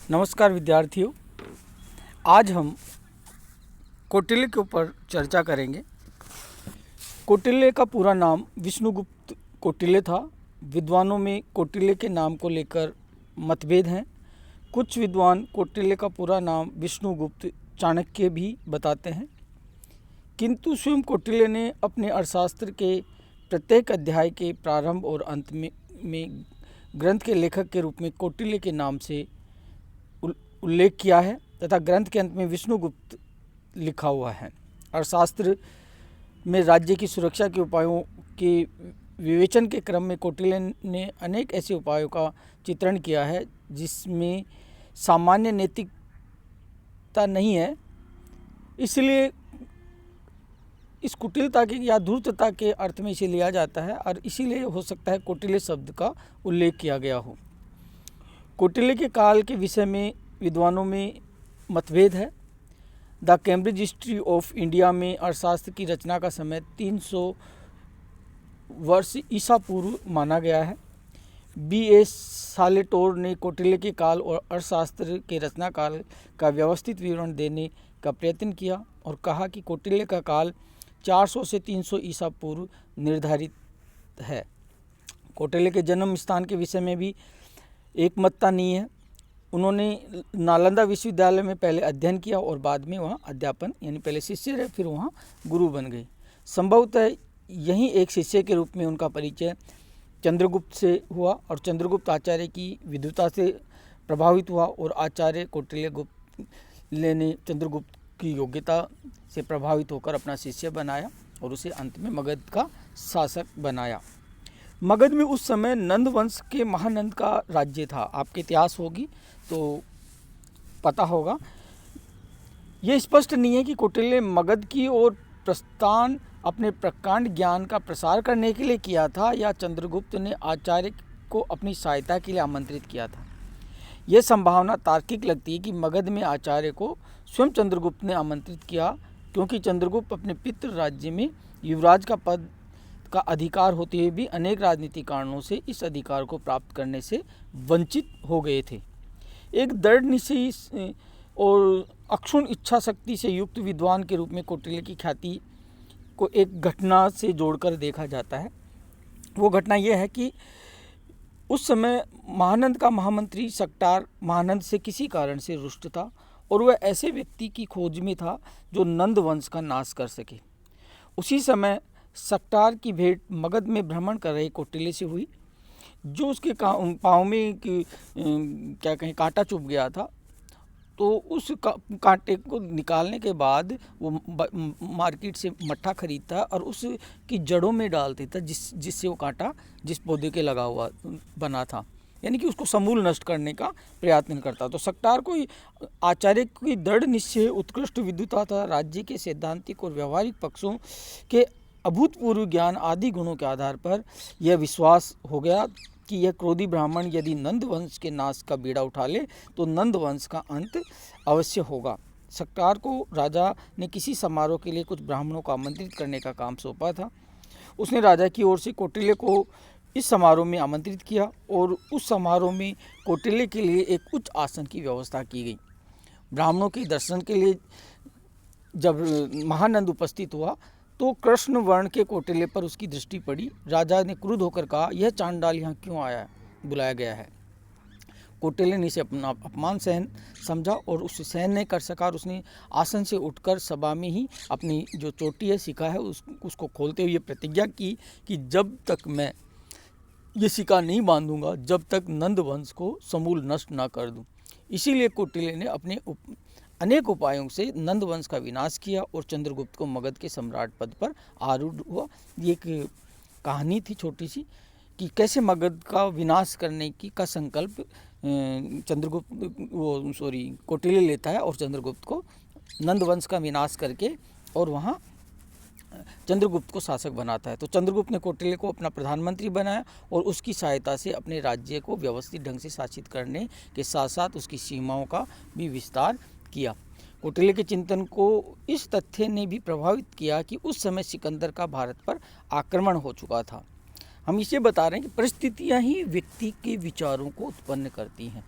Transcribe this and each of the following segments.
नमस्कार विद्यार्थियों, आज हम कौटिल्य के ऊपर चर्चा करेंगे। कौटिल्य का पूरा नाम विष्णुगुप्त कौटिल्य था। विद्वानों में कौटिल्य के नाम को लेकर मतभेद हैं। कुछ विद्वान कौटिल्य का पूरा नाम विष्णुगुप्त चाणक्य भी बताते हैं, किंतु स्वयं कौटिल्य ने अपने अर्थशास्त्र के प्रत्येक अध्याय के प्रारंभ और अंत में ग्रंथ के लेखक के रूप में कौटिल्य के नाम से उल्लेख किया है तथा ग्रंथ के अंत में विष्णुगुप्त लिखा हुआ है। अर्थशास्त्र में राज्य की सुरक्षा के उपायों के विवेचन के क्रम में कौटिल्य ने अनेक ऐसे उपायों का चित्रण किया है जिसमें सामान्य नैतिकता नहीं है, इसलिए इस कुटिलता की या धूर्तता के अर्थ में इसे लिया जाता है और इसीलिए हो सकता है कौटिल्य शब्द का उल्लेख किया गया हो। कौटिल्य के काल के विषय में विद्वानों में मतभेद है। The Cambridge history of India में अर्थशास्त्र की रचना का समय 300 वर्ष ईसा पूर्व माना गया है। B.S. सालेटोर ने कौटिल्य के काल और अर्थशास्त्र के रचना काल का व्यवस्थित विवरण देने का प्रयत्न किया और कहा कि कौटिल्य का काल 400 से 300 ईसा पूर्व निर्धारित है। कौटिल्य के जन्म स्थान के विषय में भी एकमतता नहीं है। उन्होंने नालंदा विश्वविद्यालय में पहले अध्ययन किया और बाद में वहाँ अध्यापन, यानी पहले शिष्य रहे फिर वहाँ गुरु बन गए। संभवतः यहीं एक शिष्य के रूप में उनका परिचय चंद्रगुप्त से हुआ और चंद्रगुप्त आचार्य की विद्वता से प्रभावित हुआ और आचार्य कौटिल्य ने चंद्रगुप्त की योग्यता से प्रभावित होकर अपना शिष्य बनाया और उसे अंत में मगध का शासक बनाया। मगध में उस समय नंद वंश के महानंद का राज्य था। आपके इतिहास होगी तो पता होगा। ये स्पष्ट नहीं है कि कौटिल्य मगध की ओर प्रस्थान अपने प्रकांड ज्ञान का प्रसार करने के लिए किया था या चंद्रगुप्त ने आचार्य को अपनी सहायता के लिए आमंत्रित किया था। यह संभावना तार्किक लगती है कि मगध में आचार्य को स्वयं चंद्रगुप्त ने आमंत्रित किया, क्योंकि चंद्रगुप्त अपने पितृ राज्य में युवराज का पद का अधिकार होते हुए भी अनेक राजनीतिक कारणों से इस अधिकार को प्राप्त करने से वंचित हो गए थे। एक दृढ़ निश्चयी और अक्षुण्ण इच्छा शक्ति से युक्त विद्वान के रूप में कौटिल्य की ख्याति को एक घटना से जोड़कर देखा जाता है। वो घटना यह है कि उस समय महानंद का महामंत्री सक्टार महानंद से किसी कारण से रुष्ट था और वह ऐसे व्यक्ति की खोज में था जो नंद वंश का नाश कर सके। उसी समय सक्टार की भेंट मगध में भ्रमण कर रहे कौटिल्य से हुई, जो उसके पाँव में क्या कहें कांटा चुभ गया था। तो उस कांटे को निकालने के बाद वो मार्केट से मट्ठा खरीदता और उसकी जड़ों में डाल देता, जिससे वो कांटा जिस पौधे के लगा हुआ बना था, यानी कि उसको समूल नष्ट करने का प्रयत्न करता। तो सक्टार को आचार्य की दृढ़ निश्चय, उत्कृष्ट विद्वता था, राज्य के सैद्धांतिक और व्यवहारिक पक्षों के अभूतपूर्व ज्ञान आदि गुणों के आधार पर यह विश्वास हो गया कि यह क्रोधी ब्राह्मण यदि नंद वंश के नाश का बीड़ा उठा ले तो नंद वंश का अंत अवश्य होगा। सक्टार को राजा ने किसी समारोह के लिए कुछ ब्राह्मणों को आमंत्रित करने का काम सौंपा था। उसने राजा की ओर से कौटिल्य को इस समारोह में आमंत्रित किया और उस समारोह में कौटिल्य के लिए एक उच्च आसन की व्यवस्था की गई। ब्राह्मणों के दर्शन के लिए जब महानंद उपस्थित हुआ तो कृष्ण वर्ण के कौटिल्य पर उसकी दृष्टि पड़ी। राजा ने क्रुद्ध होकर कहा, यह चांडाल यहाँ क्यों बुलाया गया है। कौटिल्य ने इसे अपना अपमान सहन समझा और उसे सहन नहीं कर सका और उसने आसन से उठकर सभा में ही अपनी जो चोटी है, सिक्का है, उसको खोलते हुए प्रतिज्ञा की कि जब तक मैं ये सिक्का नहीं बांधूंगा, जब तक नंद वंश को समूल नष्ट ना कर दूं। इसीलिए कौटिल्य ने अपने अनेक उपायों से नंद वंश का विनाश किया और चंद्रगुप्त को मगध के सम्राट पद पर आरूढ़ हुआ। ये एक कहानी थी छोटी सी कि कैसे मगध का विनाश करने का संकल्प कौटिल्य लेता है और चंद्रगुप्त को नंद वंश का विनाश करके और वहाँ चंद्रगुप्त को शासक बनाता है। तो चंद्रगुप्त ने कौटिल्य को अपना प्रधानमंत्री बनाया और उसकी सहायता से अपने राज्य को व्यवस्थित ढंग से शासित करने के साथ साथ उसकी सीमाओं का भी विस्तार किया। कौटिल्य के चिंतन को इस तथ्य ने भी प्रभावित किया कि उस समय सिकंदर का भारत पर आक्रमण हो चुका था। हम इसे बता रहे हैं कि परिस्थितियां ही व्यक्ति के विचारों को उत्पन्न करती हैं।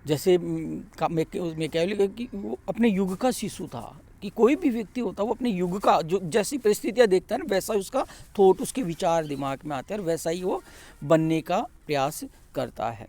जैसे मैकियावेली कि वो अपने युग का शिशु था, कि कोई भी व्यक्ति होता है वो अपने युग का जो जैसी परिस्थितियाँ देखता है ना वैसा ही उसका थॉट, उसके विचार दिमाग में आते हैं और वैसा ही वो बनने का प्रयास करता है।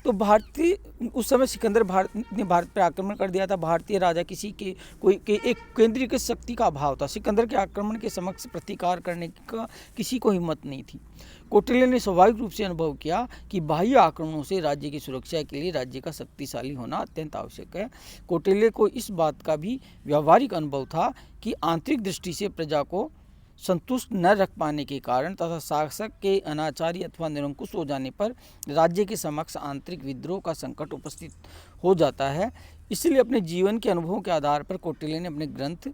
तो भारतीय उस समय सिकंदर ने भारत पर आक्रमण कर दिया था। भारतीय राजा किसी के कोई के एक केंद्रीकृत शक्ति का अभाव था। सिकंदर के आक्रमण के समक्ष प्रतिकार करने का किसी को हिम्मत नहीं थी। कौटिल्य ने स्वाभाविक रूप से अनुभव किया कि बाह्य आक्रमणों से राज्य की सुरक्षा के लिए राज्य का शक्तिशाली होना अत्यंत आवश्यक है। कौटिल्य को इस बात का भी व्यावहारिक अनुभव था कि आंतरिक दृष्टि से प्रजा को संतुष्ट न रख पाने के कारण तथा शासक के अनाचारी अथवा निरंकुश हो जाने पर राज्य के समक्ष आंतरिक विद्रोह का संकट उपस्थित हो जाता है। इसलिए अपने जीवन के अनुभवों के आधार पर कौटिल्य ने अपने ग्रंथ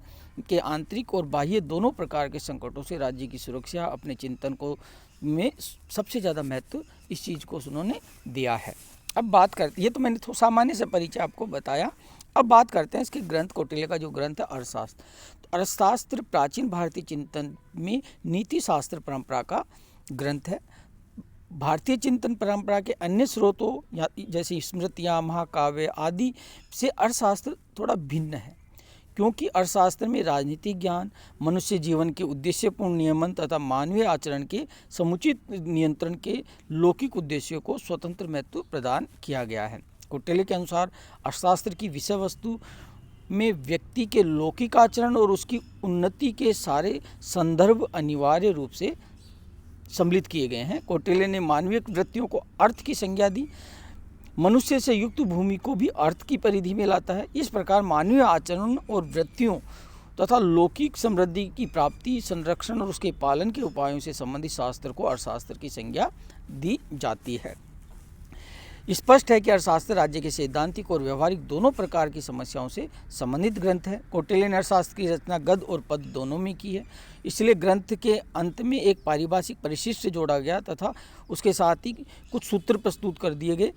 के आंतरिक और बाह्य दोनों प्रकार के संकटों से राज्य की सुरक्षा अपने चिंतन को में सबसे ज़्यादा महत्व इस चीज़ को उन्होंने दिया है। अब बात करते, ये तो मैंने सामान्य से परिचय आपको बताया। अब बात करते हैं इसके ग्रंथ, कौटिल्य का जो ग्रंथ है अर्थशास्त्र। तो अर्थशास्त्र प्राचीन भारतीय चिंतन में नीति शास्त्र परंपरा का ग्रंथ है। भारतीय चिंतन परंपरा के अन्य स्रोतों जैसे स्मृतियाँ, महाकाव्य आदि से अर्थशास्त्र थोड़ा भिन्न है, क्योंकि अर्थशास्त्र में राजनीतिक ज्ञान, मनुष्य जीवन के उद्देश्यपूर्ण नियमन तथा मानवीय आचरण के समुचित नियंत्रण के लौकिक उद्देश्यों को स्वतंत्र महत्व प्रदान किया गया है। कौटिल्य के अनुसार अर्थशास्त्र की विषय वस्तु में व्यक्ति के लौकिक आचरण और उसकी उन्नति के सारे संदर्भ अनिवार्य रूप से सम्मिलित किए गए हैं। कौटिल्य ने मानवीय वृत्तियों को अर्थ की संज्ञा दी, मनुष्य से युक्त भूमि को भी अर्थ की परिधि में लाता है। इस प्रकार मानवीय आचरण और वृत्तियों तथा लौकिक समृद्धि की प्राप्ति, संरक्षण और उसके पालन के उपायों से संबंधित शास्त्र को अर्थशास्त्र की संज्ञा दी जाती है। स्पष्ट है कि अर्थशास्त्र राज्य के सैद्धांतिक और व्यवहारिक दोनों प्रकार की समस्याओं से संबंधित ग्रंथ है। कौटिल्य ने अर्थशास्त्र की रचना गद्य और पद्य दोनों में की है, इसलिए ग्रंथ के अंत में एक पारिभाषिक परिशिष्ट जोड़ा गया तथा उसके साथ ही कुछ सूत्र प्रस्तुत कर दिए गए।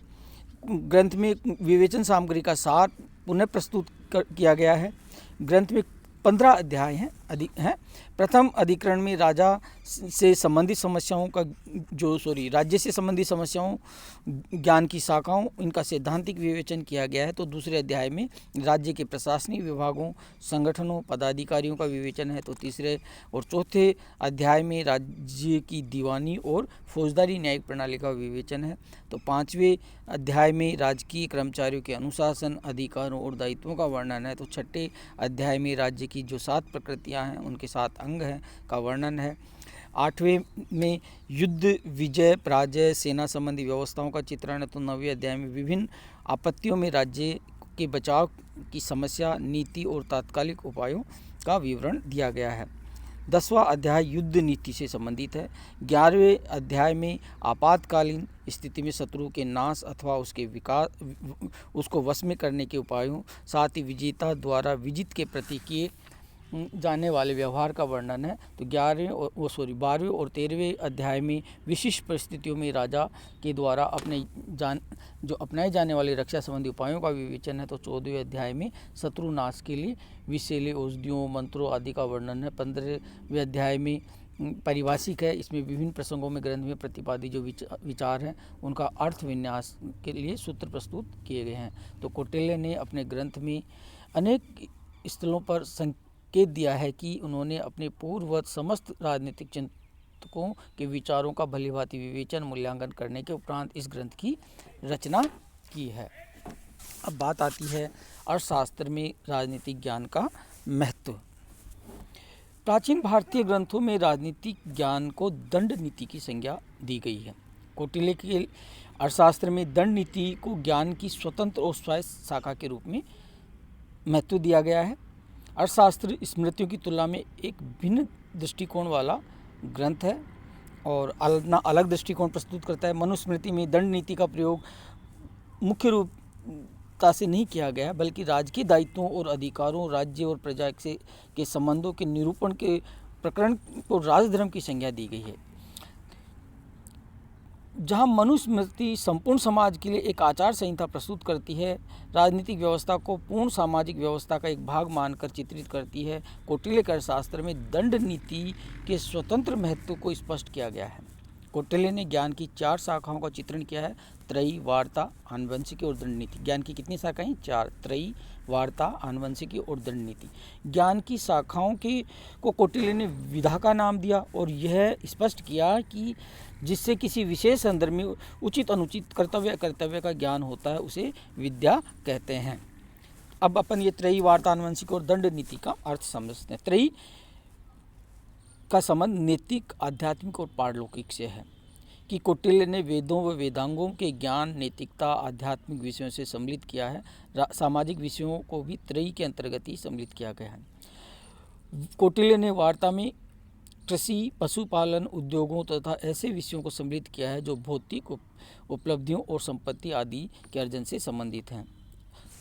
ग्रंथ में विवेचन सामग्री का सार पुनः प्रस्तुत किया गया है। ग्रंथ में 15 अध्याय हैं। प्रथम अधिकरण में राजा से संबंधित समस्याओं का राज्य से संबंधित समस्याओं, ज्ञान की शाखाओं, इनका सैद्धांतिक विवेचन किया गया है। तो दूसरे अध्याय में राज्य के प्रशासनिक विभागों, संगठनों, पदाधिकारियों का विवेचन है। तो तीसरे और चौथे अध्याय में राज्य की दीवानी और फौजदारी न्यायिक प्रणाली का विवेचन है। तो पाँचवें अध्याय में राजकीय कर्मचारियों के अनुशासन, अधिकारों और दायित्वों का वर्णन है। तो छठे अध्याय में राज्य की जो 7 प्रकृतियाँ हैं, उनके 7 अंग हैं का वर्णन है। 8वें में युद्ध, विजय, पराजय, सेना संबंधी व्यवस्थाओं का चित्रण है। तो 9वें अध्याय में विभिन्न आपत्तियों में राज्य के बचाव की समस्या, नीति और तात्कालिक उपायों का विवरण दिया गया है। 10वां अध्याय युद्ध नीति से संबंधित है। 11वें अध्याय में आपातकालीन स्थिति में शत्रु के नाश अथवा उसके विकास, उसको वश में करने के उपायों, साथ ही विजेता द्वारा विजित के प्रति किए जाने वाले व्यवहार का वर्णन है। तो 12वें और 13वें अध्याय में विशिष्ट परिस्थितियों में राजा के द्वारा जो अपनाए जाने वाले रक्षा संबंधी उपायों का विवेचन है। तो 14वें अध्याय में शत्रु नाश के लिए विषैले औषधियों, मंत्रों आदि का वर्णन है। 15वें अध्याय में परिभाषिक है, इसमें विभिन्न प्रसंगों में ग्रंथ में प्रतिपादित जो विचार हैं उनका अर्थ विन्यास के लिए सूत्र प्रस्तुत किए गए हैं। तो कौटिल्य ने अपने ग्रंथ में अनेक स्थलों पर संकेत दिया है कि उन्होंने अपने पूर्ववत समस्त राजनीतिक चिंतकों के विचारों का भलीभांति विवेचन, मूल्यांकन करने के उपरांत इस ग्रंथ की रचना की है। अब बात आती है अर्थशास्त्र में राजनीतिक ज्ञान का महत्व। प्राचीन भारतीय ग्रंथों में राजनीतिक ज्ञान को दंड नीति की संज्ञा दी गई है। कौटिल्य के अर्थशास्त्र में दंड नीति को ज्ञान की स्वतंत्र और स्वायत्त शाखा के रूप में महत्व दिया गया है। अर्थशास्त्र स्मृतियों की तुलना में एक भिन्न दृष्टिकोण वाला ग्रंथ है और अलग दृष्टिकोण प्रस्तुत करता है। मनुस्मृति में दंड नीति का प्रयोग मुख्य रूपता से नहीं किया गया, बल्कि राजकीय दायित्वों और अधिकारों, राज्य और प्रजा के संबंधों के निरूपण के प्रकरण को राजधर्म की संज्ञा दी गई है। जहाँ मनुस्मृति संपूर्ण समाज के लिए एक आचार संहिता प्रस्तुत करती है, राजनीतिक व्यवस्था को पूर्ण सामाजिक व्यवस्था का एक भाग मानकर चित्रित करती है, कौटिल्य के अर्थशास्त्र में दंड नीति के स्वतंत्र महत्व को स्पष्ट किया गया है। कौटिल्य ने ज्ञान की 4 शाखाओं का चित्रण किया है। त्रयी, वार्ता, आनुवंशिकी और दंड नीति। ज्ञान की कितनी शाखाएं? 4। त्रयी, वार्ता, आनुवंशिकी और दंड नीति। ज्ञान की शाखाओं को कौटिल्य ने विधा का नाम दिया और यह स्पष्ट किया कि जिससे किसी विशेष संदर्भ में उचित अनुचित कर्तव्य का ज्ञान होता है उसे विद्या कहते हैं। अब अपन ये त्रयी, वार्ता, आनुवंशिकी और दंड नीति का अर्थ समझते हैं। त्रयी का संबंध नैतिक, आध्यात्मिक और पारलौकिक से है कि कौटिल्य ने वेदों व वेदांगों के ज्ञान, नैतिकता, आध्यात्मिक विषयों से सम्मिलित किया है। सामाजिक विषयों को भी त्रयी के अंतर्गत ही सम्मिलित किया गया है। कौटिल्य ने वार्ता में कृषि, पशुपालन, उद्योगों तथा ऐसे विषयों को सम्मिलित किया है जो भौतिक उपलब्धियों और संपत्ति आदि के अर्जन से संबंधित हैं।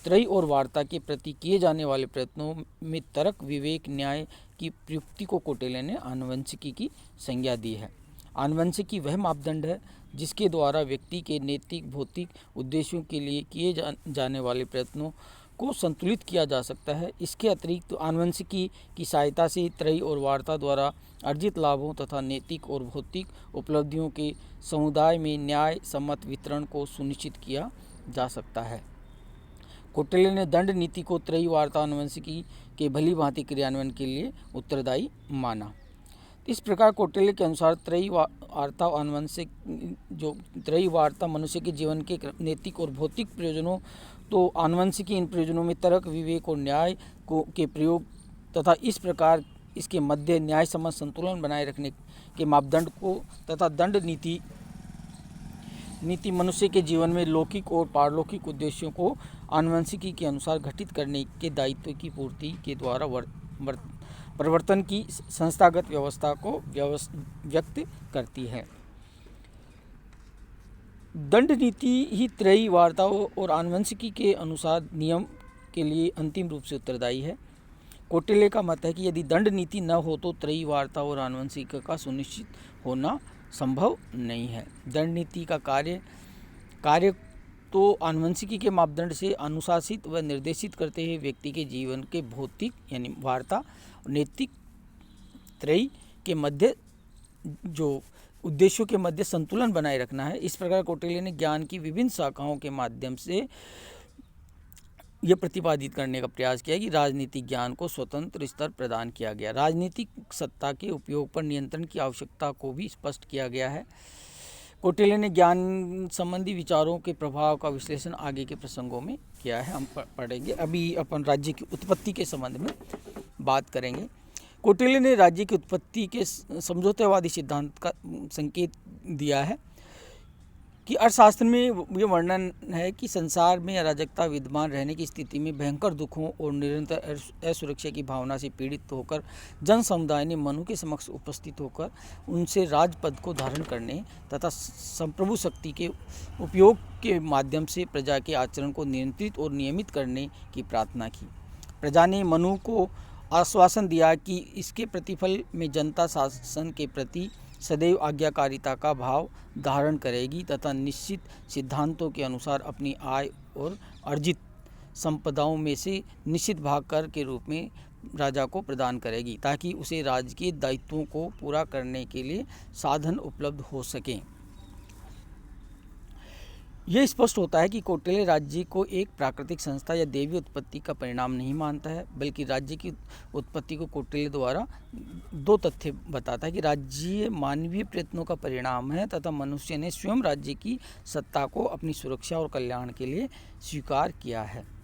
त्रयी और वार्ता के प्रति किए जाने वाले प्रयत्नों में तर्क, विवेक, न्याय की प्रयुक्ति को कौटिल्य ने आनुवंशिकी की संज्ञा दी है। आनुवंशिकी वह मापदंड है जिसके द्वारा व्यक्ति के नैतिक, भौतिक उद्देश्यों के लिए किए जाने वाले प्रयत्नों को संतुलित किया जा सकता है। इसके अतिरिक्त आनुवंशिकी की सहायता से त्रयी और वार्ता द्वारा अर्जित लाभों तथा नैतिक और भौतिक उपलब्धियों के समुदाय में न्याय सम्मत वितरण को सुनिश्चित किया जा सकता है। कौटिल्य ने दंड नीति को त्रयी, वार्ता, आनुवंशिकी के भली भांति क्रियान्वयन के लिए उत्तरदायी माना। इस प्रकार कौटिल्य के अनुसार त्रयी, वार्ता, आनुवंशिक त्रयी वार्ता मनुष्य के जीवन के नैतिक और भौतिक प्रयोजनों, तो आनुवंशिकी इन प्रयोजनों में तर्क, विवेक और न्याय के प्रयोग तथा इस प्रकार इसके मध्य न्याय सम्मत संतुलन बनाए रखने के मापदंड को, तथा दंड नीति मनुष्य के जीवन में लौकिक और पारलौकिक उद्देश्यों को आनुवंशिकी के अनुसार घटित करने के दायित्व की पूर्ति के द्वारा परिवर्तन की संस्थागत व्यवस्था को व्यक्त करती है। दंड नीति ही त्रयी, वार्ता और आनुवंशिकी के अनुसार नियम के लिए अंतिम रूप से उत्तरदायी है। कौटिल्य का मत है कि यदि दंड नीति न हो तो त्रयी, वार्ता और आनुवंशिकी का सुनिश्चित होना संभव नहीं है। दंड नीति का कार्य तो आनुवंशिकी के मापदंड से अनुशासित व निर्देशित करते हुए व्यक्ति के जीवन के भौतिक यानी वार्ता और नैतिक त्रयी के मध्य जो उद्देश्यों के मध्य संतुलन बनाए रखना है। इस प्रकार कौटिल्य ने ज्ञान की विभिन्न शाखाओं के माध्यम से यह प्रतिपादित करने का प्रयास किया कि राजनीतिक ज्ञान को स्वतंत्र स्तर प्रदान किया गया। राजनीतिक सत्ता के उपयोग पर नियंत्रण की आवश्यकता को भी स्पष्ट किया गया है। कौटिल्य ने ज्ञान संबंधी विचारों के प्रभाव का विश्लेषण आगे के प्रसंगों में किया है, हम पढ़ेंगे। अभी अपन राज्य की उत्पत्ति के संबंध में बात करेंगे। कौटिल्य ने राज्य की उत्पत्ति के समझौतेवादी सिद्धांत का संकेत दिया है कि अर्थशास्त्र में ये वर्णन है कि संसार में अराजकता विद्यमान रहने की स्थिति में भयंकर दुखों और निरंतर असुरक्षा की भावना से पीड़ित होकर जन समुदाय ने मनु के समक्ष उपस्थित होकर उनसे राजपद को धारण करने तथा संप्रभु शक्ति के उपयोग के माध्यम से प्रजा के आचरण को नियंत्रित और नियमित करने की प्रार्थना की। प्रजा ने मनु को आश्वासन दिया कि इसके प्रतिफल में जनता शासन के प्रति सदैव आज्ञाकारिता का भाव धारण करेगी तथा निश्चित सिद्धांतों के अनुसार अपनी आय और अर्जित संपदाओं में से निश्चित भाग कर के रूप में राजा को प्रदान करेगी ताकि उसे राजकीय दायित्वों को पूरा करने के लिए साधन उपलब्ध हो सकें। यह स्पष्ट होता है कि कौटिल्य राज्य को एक प्राकृतिक संस्था या दैवीय उत्पत्ति का परिणाम नहीं मानता है, बल्कि राज्य की उत्पत्ति को कौटिल्य द्वारा दो तथ्य बताता है कि राज्य मानवीय प्रयत्नों का परिणाम है तथा मनुष्य ने स्वयं राज्य की सत्ता को अपनी सुरक्षा और कल्याण के लिए स्वीकार किया है।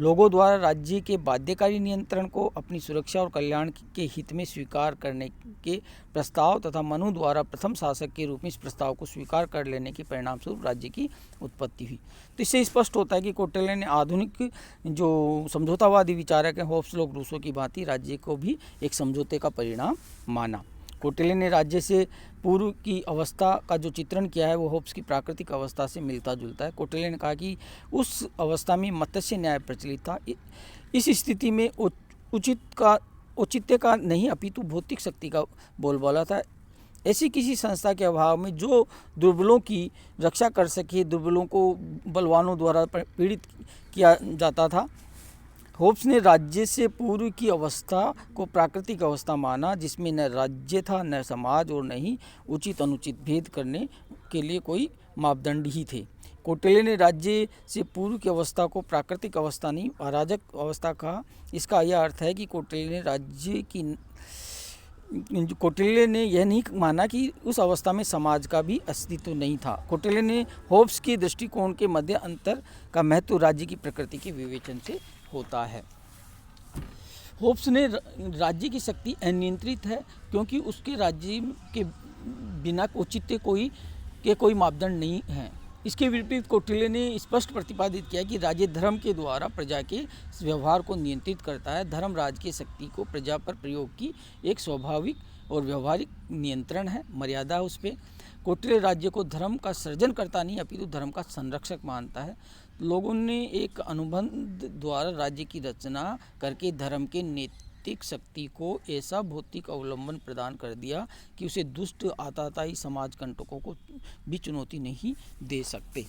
लोगों द्वारा राज्य के बाध्यकारी नियंत्रण को अपनी सुरक्षा और कल्याण के हित में स्वीकार करने के प्रस्ताव तथा मनु द्वारा प्रथम शासक के रूप में इस प्रस्ताव को स्वीकार कर लेने के परिणाम स्वरूप राज्य की उत्पत्ति हुई। तो इससे स्पष्ट होता है कि कौटिल्य ने आधुनिक जो समझौतावादी विचारक हैं होब्स, लोक, रूसो की भांति राज्य को भी एक समझौते का परिणाम माना। कौटिल्य ने राज्य से पूर्व की अवस्था का जो चित्रण किया है वो होब्स की प्राकृतिक अवस्था से मिलता जुलता है। कौटिल्य ने कहा कि उस अवस्था में मत्स्य न्याय प्रचलित था। इस स्थिति में औचित्य का नहीं अपितु भौतिक शक्ति का बोलबाला था। ऐसी किसी संस्था के अभाव में जो दुर्बलों की रक्षा कर सके, दुर्बलों को बलवानों द्वारा पीड़ित किया जाता था, होब्स ने राज्य से पूर्व की अवस्था को प्राकृतिक अवस्था माना, जिसमें न राज्य था, न समाज, और न ही उचित अनुचित भेद करने के लिए कोई मापदंड ही थे। कौटिल्य ने राज्य से पूर्व की अवस्था को प्राकृतिक अवस्था नहीं, अराजक अवस्था कहा। इसका यह अर्थ है कि कौटिल्य ने यह नहीं माना कि उस अवस्था में समाज का भी अस्तित्व नहीं था। कौटिल्य ने होब्स के दृष्टिकोण के मध्य अंतर का महत्व राज्य की प्रकृति के विवेचन से होता है। होब्स ने राज्य की शक्ति अनियंत्रित है, क्योंकि उसके राज्य के बिना औचित्य कोई मापदंड नहीं है। इसके विपरीत कौटिल्य ने स्पष्ट प्रतिपादित किया कि राज्य धर्म के द्वारा प्रजा के व्यवहार को नियंत्रित करता है। धर्म राज्य की शक्ति को प्रजा पर प्रयोग की एक स्वाभाविक और व्यवहारिक नियंत्रण है, मर्यादा उस पर। कौटिल्य राज्य को धर्म का सृजन करता नहीं, अपितु धर्म का संरक्षक मानता है। लोगों ने एक अनुबंध द्वारा राज्य की रचना करके धर्म के नैतिक शक्ति को ऐसा भौतिक अवलंबन प्रदान कर दिया कि उसे दुष्ट आताताई समाज कंटकों को भी चुनौती नहीं दे सकते।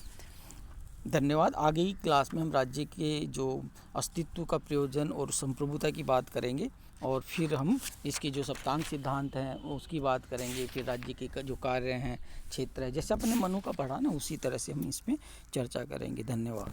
धन्यवाद। आगे की क्लास में हम राज्य के जो अस्तित्व का प्रयोजन और संप्रभुता की बात करेंगे, और फिर हम इसके जो सप्तांग सिद्धांत हैं उसकी बात करेंगे। फिर राज्य के जो कार्य हैं, क्षेत्र है, जैसे अपने मनु का पढ़ा ना, उसी तरह से हम इसमें चर्चा करेंगे। धन्यवाद।